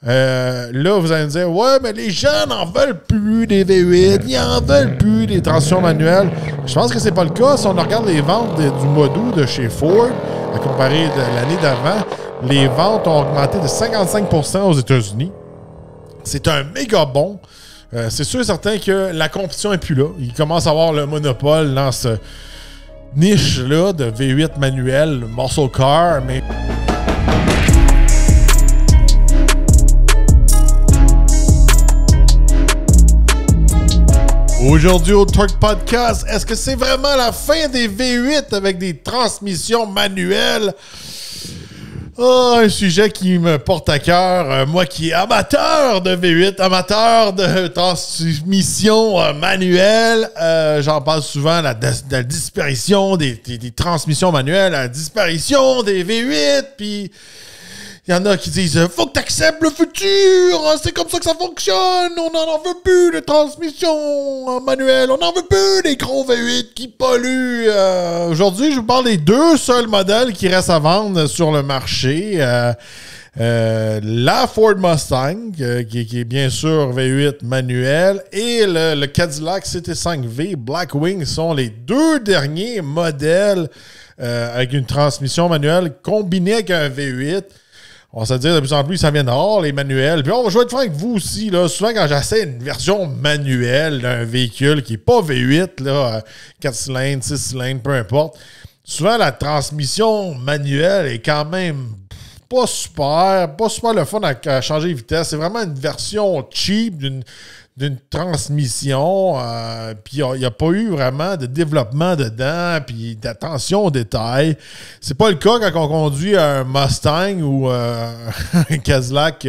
Là, vous allez me dire, ouais, mais les gens n'en veulent plus des V8, ils n'en veulent plus des transmissions manuelles. Je pense que c'est pas le cas. Si on regarde les ventes du mois d'août de chez Ford, à comparer de l'année d'avant, les ventes ont augmenté de 55% aux États-Unis. C'est un méga bond. C'est sûr et certain que la compétition n'est plus là. Ils commencent à avoir le monopole dans ce niche-là de V8 manuel, muscle car, mais... Aujourd'hui au Torque Podcast, est-ce que c'est vraiment la fin des V8 avec des transmissions manuelles? Oh, un sujet qui me porte à cœur. Moi qui est amateur de V8, amateur de transmission manuelle, j'en parle souvent, la disparition des transmissions manuelles, la disparition des V8, puis... Il y en a qui disent « Faut que tu acceptes le futur, c'est comme ça que ça fonctionne, on n'en veut plus de transmission manuelle, on n'en veut plus des gros V8 qui polluent. » Aujourd'hui, je vous parle des deux seuls modèles qui restent à vendre sur le marché. La Ford Mustang, qui est bien sûr V8 manuel, et le Cadillac CT5V Blackwing sont les deux derniers modèles avec une transmission manuelle combinée avec un V8. On va se dire de plus en plus, ça vient dehors, les manuels. Puis je vais être franc avec vous aussi. Là, souvent, quand j'essaie une version manuelle d'un véhicule qui n'est pas V8, là, 4 cylindres, 6 cylindres, peu importe, souvent, la transmission manuelle est quand même pas super le fun à changer de vitesse. C'est vraiment une version cheap d'une transmission, puis il n'y a pas eu vraiment de développement dedans, puis d'attention aux détails. C'est pas le cas quand on conduit un Mustang ou un Cadillac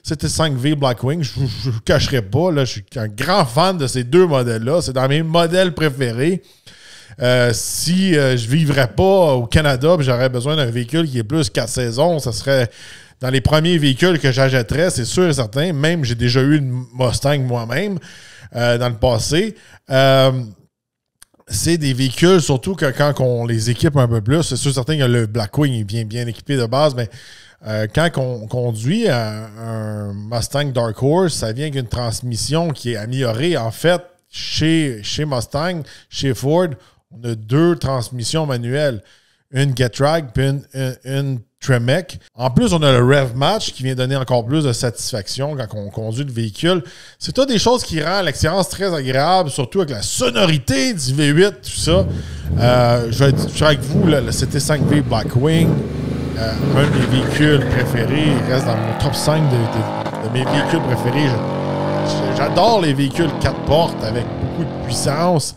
CT5V Blackwing. Je vous cacherai pas, là, je suis un grand fan de ces deux modèles-là. C'est dans mes modèles préférés. Si je vivrais pas au Canada et j'aurais besoin d'un véhicule qui est plus 4 saisons, ça serait dans les premiers véhicules que j'achèterais, c'est sûr et certain. Même, j'ai déjà eu une Mustang moi-même dans le passé. C'est des véhicules, surtout que quand on les équipe un peu plus, c'est sûr et certain que le Blackwing est bien équipé de base, mais quand on conduit un Mustang Dark Horse, ça vient avec une transmission qui est améliorée. En fait, chez Mustang, chez Ford, on a deux transmissions manuelles. Une Getrag puis une Tremec. En plus, on a le Rev Match qui vient donner encore plus de satisfaction quand on conduit le véhicule. C'est tout des choses qui rendent l'expérience très agréable, surtout avec la sonorité du V8, tout ça. Je vais être avec vous, là, le CT5V Blackwing, un de mes véhicules préférés. Il reste dans mon top 5 de mes véhicules préférés. J'adore les véhicules 4 portes avec beaucoup de puissance.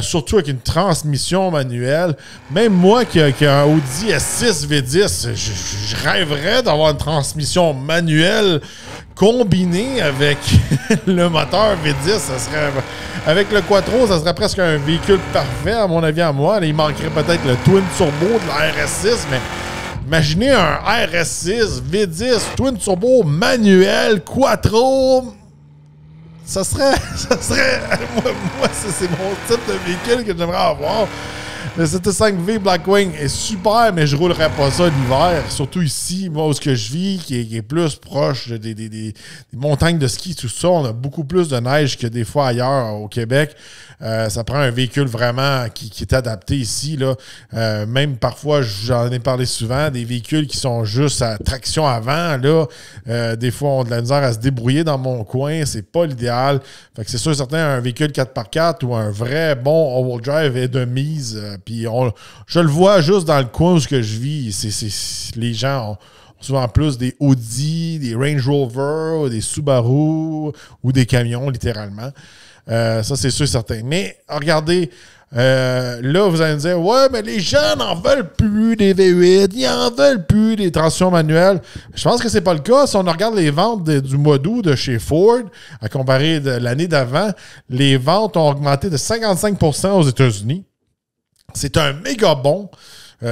Surtout avec une transmission manuelle. Même moi qui ai un Audi S6 V10, je rêverais d'avoir une transmission manuelle combinée avec le moteur V10. Ça serait, avec le Quattro, ça serait presque un véhicule parfait, à mon avis, à moi. Il manquerait peut-être le Twin Turbo de la RS6, mais imaginez un RS6 V10 Twin Turbo manuel Quattro. Ça serait moi c'est mon type de véhicule que j'aimerais avoir. Le CT5V Blackwing est super, mais je roulerais pas ça l'hiver. Surtout ici, moi, où je vis, qui est plus proche des montagnes de ski, tout ça. On a beaucoup plus de neige que des fois ailleurs au Québec. Ça prend un véhicule vraiment qui est adapté ici, là. Même parfois, j'en ai parlé souvent, des véhicules qui sont juste à traction avant, là. Des fois, on a de la misère à se débrouiller dans mon coin. C'est pas l'idéal. Fait que c'est sûr certain, un véhicule 4x4 ou un vrai bon all-wheel drive est de mise. Puis je le vois juste dans le coin où je vis. Les gens ont souvent plus des Audi, des Range Rover, des Subaru ou des camions, littéralement. Ça, c'est sûr certain. Mais regardez, là, vous allez me dire « Ouais, mais les gens n'en veulent plus des V8, ils n'en veulent plus des transmissions manuelles. » Je pense que c'est pas le cas. Si on regarde les ventes du mois d'août de chez Ford, à comparer de l'année d'avant, les ventes ont augmenté de 55% aux États-Unis. C'est un méga bond.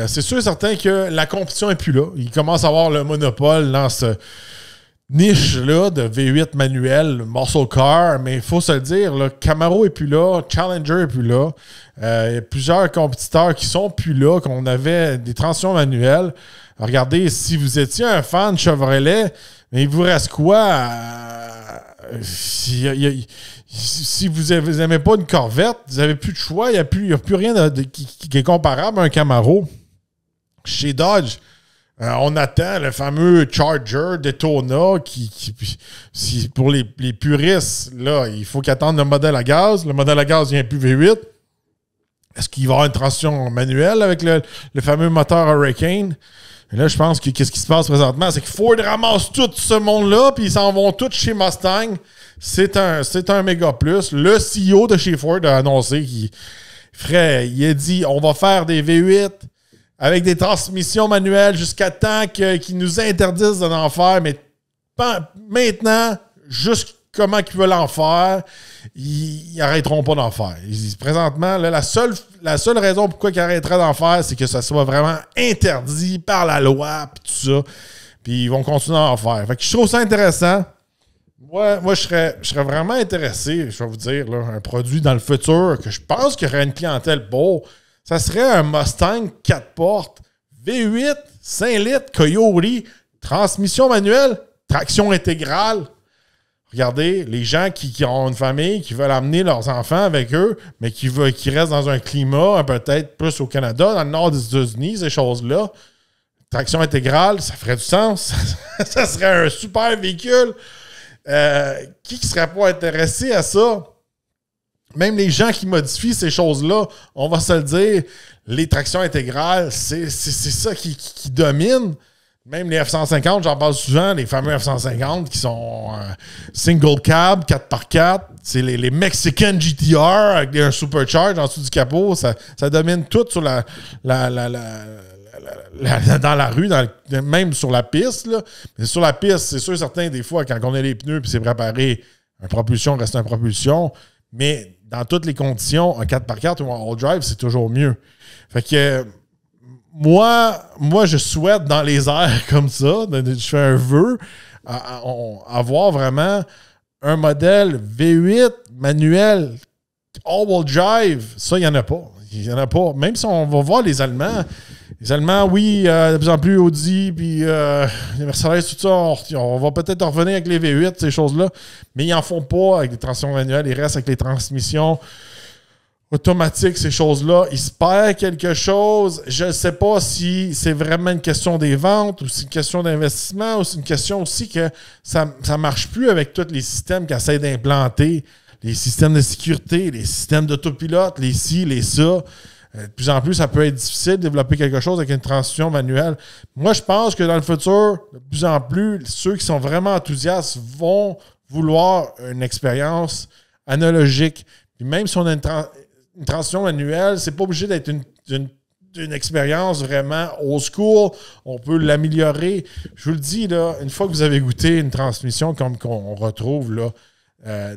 C'est sûr et certain que la compétition n'est plus là. Ils commencent à avoir le monopole dans ce niche-là de V8 manuel, muscle car, mais il faut se le dire, le Camaro n'est plus là, Challenger n'est plus là. Il y a plusieurs compétiteurs qui sont plus là, qu'on avait des transmissions manuelles. Regardez, si vous étiez un fan de Chevrolet, Mais il vous reste quoi? Si vous n'aimez pas une Corvette, vous n'avez plus de choix. Il n'y a plus rien qui est comparable à un Camaro. Chez Dodge, on attend le fameux Charger Daytona qui pour les puristes, là, il faut qu'ils attendent le modèle à gaz. Le modèle à gaz vient plus V8. Est-ce qu'il va y avoir une transition manuelle avec le fameux moteur Hurricane? Et là, je pense que qu'est-ce qui se passe présentement, c'est que Ford ramasse tout ce monde-là, puis ils s'en vont tous chez Mustang. C'est un méga plus. Le CEO de chez Ford a annoncé il a dit on va faire des V8 avec des transmissions manuelles jusqu'à temps qu'ils nous interdisent d'en faire, mais maintenant, juste comment ils veulent en faire, ils n'arrêteront pas d'en faire. Présentement, là, la seule raison pourquoi ils arrêteraient d'en faire, c'est que ça soit vraiment interdit par la loi, puis tout ça. Puis ils vont continuer à en faire. Fait que je trouve ça intéressant. Moi je serais vraiment intéressé, je vais vous dire, là, un produit dans le futur que je pense qu'il y aurait une clientèle pour. Ça serait un Mustang 4 portes, V8, 5 litres, Coyote, transmission manuelle, traction intégrale. Regardez, les gens qui ont une famille, qui veulent amener leurs enfants avec eux, mais qui restent dans un climat peut-être plus au Canada, dans le nord des États-Unis, ces choses-là. Traction intégrale, ça ferait du sens. Ça serait un super véhicule. Qui ne serait pas intéressé à ça? Même les gens qui modifient ces choses-là, on va se le dire, les tractions intégrales, c'est ça qui domine. Même les F-150, j'en parle souvent, les fameux F-150 qui sont single cab, 4x4. C'est les Mexican GTR avec un supercharge en dessous du capot. Ça domine tout sur dans la rue, même sur la piste. Là. Mais sur la piste, c'est sûr certain, des fois, quand on a les pneus et c'est préparé, un propulsion reste un propulsion. Mais dans toutes les conditions, un 4x4 ou un all-drive, c'est toujours mieux. Fait que moi, je souhaite dans les airs comme ça, je fais un vœu, avoir vraiment un modèle V8 manuel all-wheel drive. Ça, il n'y en a pas. Il n'y en a pas. Même si on va voir les Allemands, oui, de plus en plus Audi, puis les Mercedes, tout ça, on va peut-être revenir avec les V8, ces choses-là, mais ils n'en font pas avec des transmissions manuelles. Ils restent avec les transmissions automatiques, ces choses-là. Ils se perdent quelque chose. Je ne sais pas si c'est vraiment une question des ventes ou si c'est une question d'investissement ou c'est une question aussi que ça ne marche plus avec tous les systèmes qu'ils essaient d'implanter, les systèmes de sécurité, les systèmes d'autopilote, les ci, les ça. De plus en plus, ça peut être difficile de développer quelque chose avec une transition manuelle. Moi, je pense que dans le futur, de plus en plus, ceux qui sont vraiment enthousiastes vont vouloir une expérience analogique. Puis même si on a une transition manuelle, c'est pas obligé d'être une expérience vraiment old school. On peut l'améliorer. Je vous le dis, là, une fois que vous avez goûté une transmission comme qu'on retrouve là,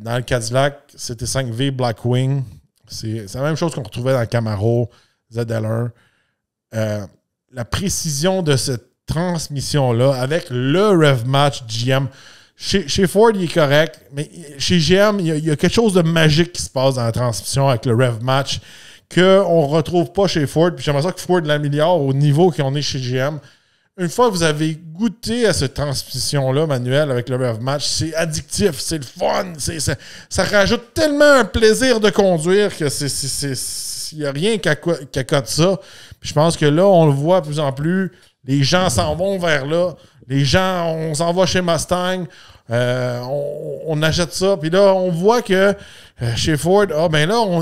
dans le Cadillac CT5V Blackwing, c'est la même chose qu'on retrouvait dans le Camaro ZL1. La précision de cette transmission-là avec le Rev Match GM. Chez Ford, il est correct, mais chez GM, il y a quelque chose de magique qui se passe dans la transmission avec le Rev Match qu'on ne retrouve pas chez Ford. Puis j'aimerais ça que Ford l'améliore au niveau qu'on est chez GM. Une fois que vous avez goûté à cette transmission-là manuelle avec le Rev Match, c'est addictif, c'est le fun, ça rajoute tellement un plaisir de conduire que il n'y a rien qui accote ça. Puis je pense que là, on le voit de plus en plus, les gens s'en vont vers là, les gens, on s'en va chez Mustang, on achète ça, puis là, on voit que chez Ford,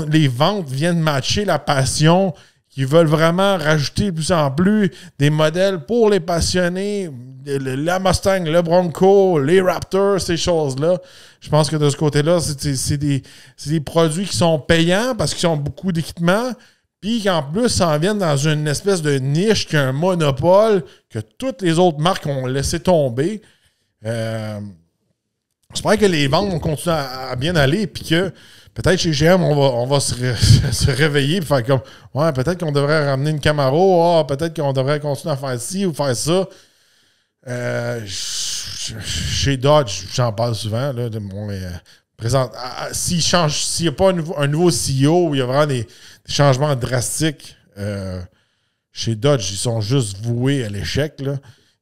les ventes viennent matcher la passion qui veulent vraiment rajouter de plus en plus des modèles pour les passionnés, la Mustang, le Bronco, les Raptors, ces choses-là. Je pense que de ce côté-là, c'est des produits qui sont payants parce qu'ils ont beaucoup d'équipements, puis qu'en plus, ça en vient dans une espèce de niche qui a un monopole que toutes les autres marques ont laissé tomber. J'espère que les ventes vont continuer à bien aller, puis que peut-être chez GM, on va se réveiller et faire comme ouais, peut-être qu'on devrait ramener une Camaro, peut-être qu'on devrait continuer à faire ci ou faire ça. Chez Dodge, j'en parle souvent, là, de mon s'il n'y a pas un nouveau CEO, il y a vraiment des changements drastiques. Chez Dodge, ils sont juste voués à l'échec. Là.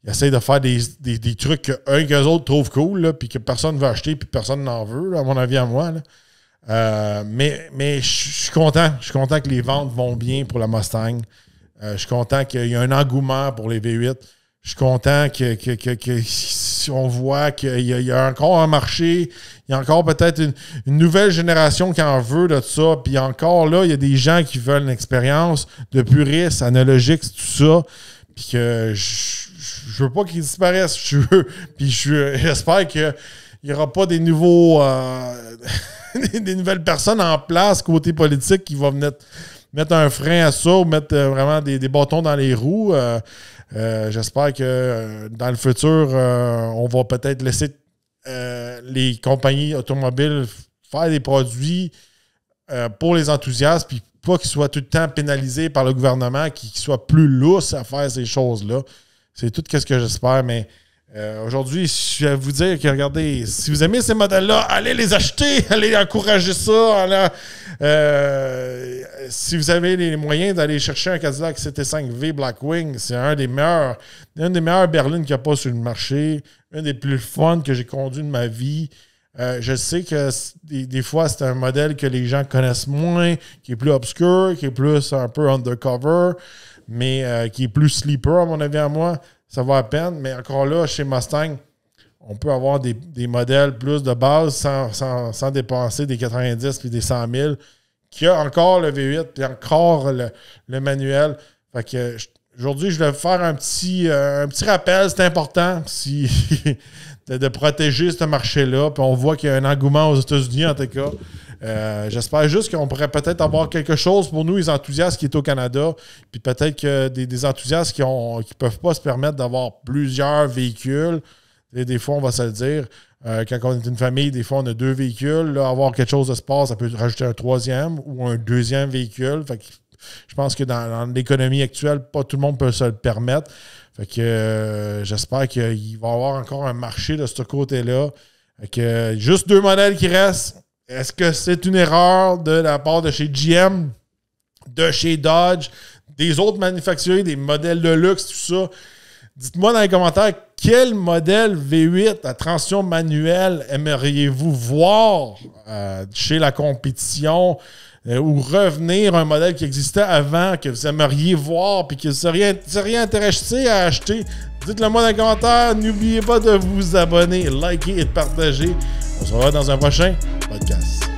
Ils essayent de faire des trucs qu'eux autres trouvent cool, puis que personne ne veut acheter, puis personne n'en veut, là, à mon avis, à moi. Là. Mais je suis content. Je suis content que les ventes vont bien pour la Mustang. Je suis content qu'il y a un engouement pour les V8. Je suis content qu'on voit qu'il y a encore un marché. Il y a encore peut-être une nouvelle génération qui en veut de ça. Puis encore là, il y a des gens qui veulent une expérience de puriste, analogique, tout ça. Puis que je veux pas qu'ils disparaissent. Puis j'espère qu'il n'y aura pas des nouveaux des nouvelles personnes en place côté politique qui vont mettre un frein à ça ou mettre vraiment des bâtons dans les roues. J'espère que dans le futur, on va peut-être laisser les compagnies automobiles faire des produits pour les enthousiastes, puis pas qu'ils soient tout le temps pénalisés par le gouvernement, qu'ils soient plus lousses à faire ces choses-là. C'est tout ce que j'espère, mais aujourd'hui, je vais vous dire que, regardez, si vous aimez ces modèles-là, allez les acheter, allez encourager ça. Si vous avez les moyens d'aller chercher un Cadillac CT5V Blackwing, c'est un des meilleurs berlines qu'il n'y a pas sur le marché, un des plus fun que j'ai conduit de ma vie. Je sais que des fois, c'est un modèle que les gens connaissent moins, qui est plus obscur, qui est plus un peu undercover, mais qui est plus sleeper, à mon avis, à moi. Ça va à peine, mais encore là, chez Mustang, on peut avoir des modèles plus de base sans dépenser des 90 puis des 100 000, qui a encore le V8 puis encore le manuel. Fait que aujourd'hui, je vais faire un petit rappel, c'est important de protéger ce marché-là. Puis on voit qu'il y a un engouement aux États-Unis, en tout cas. J'espère juste qu'on pourrait peut-être avoir quelque chose pour nous, les enthousiastes qui est au Canada, puis peut-être que des enthousiastes qui ne peuvent pas se permettre d'avoir plusieurs véhicules. Et des fois, on va se le dire, quand on est une famille, des fois, on a 2 véhicules. Là, avoir quelque chose de sport, ça peut rajouter un 3e ou un 2e véhicule. Fait que je pense que dans l'économie actuelle, pas tout le monde peut se le permettre. Fait que j'espère qu'il va y avoir encore un marché de ce côté-là. Fait que juste 2 modèles qui restent. Est-ce que c'est une erreur de la part de chez GM, de chez Dodge, des autres manufacturiers, des modèles de luxe, tout ça? Dites-moi dans les commentaires, quel modèle V8 à transition manuelle aimeriez-vous voir chez la compétition ou revenir à un modèle qui existait avant, que vous aimeriez voir et que vous seriez intéressé à acheter? Dites-le moi dans les commentaires. N'oubliez pas de vous abonner, liker et de partager. On se revoit dans un prochain podcast.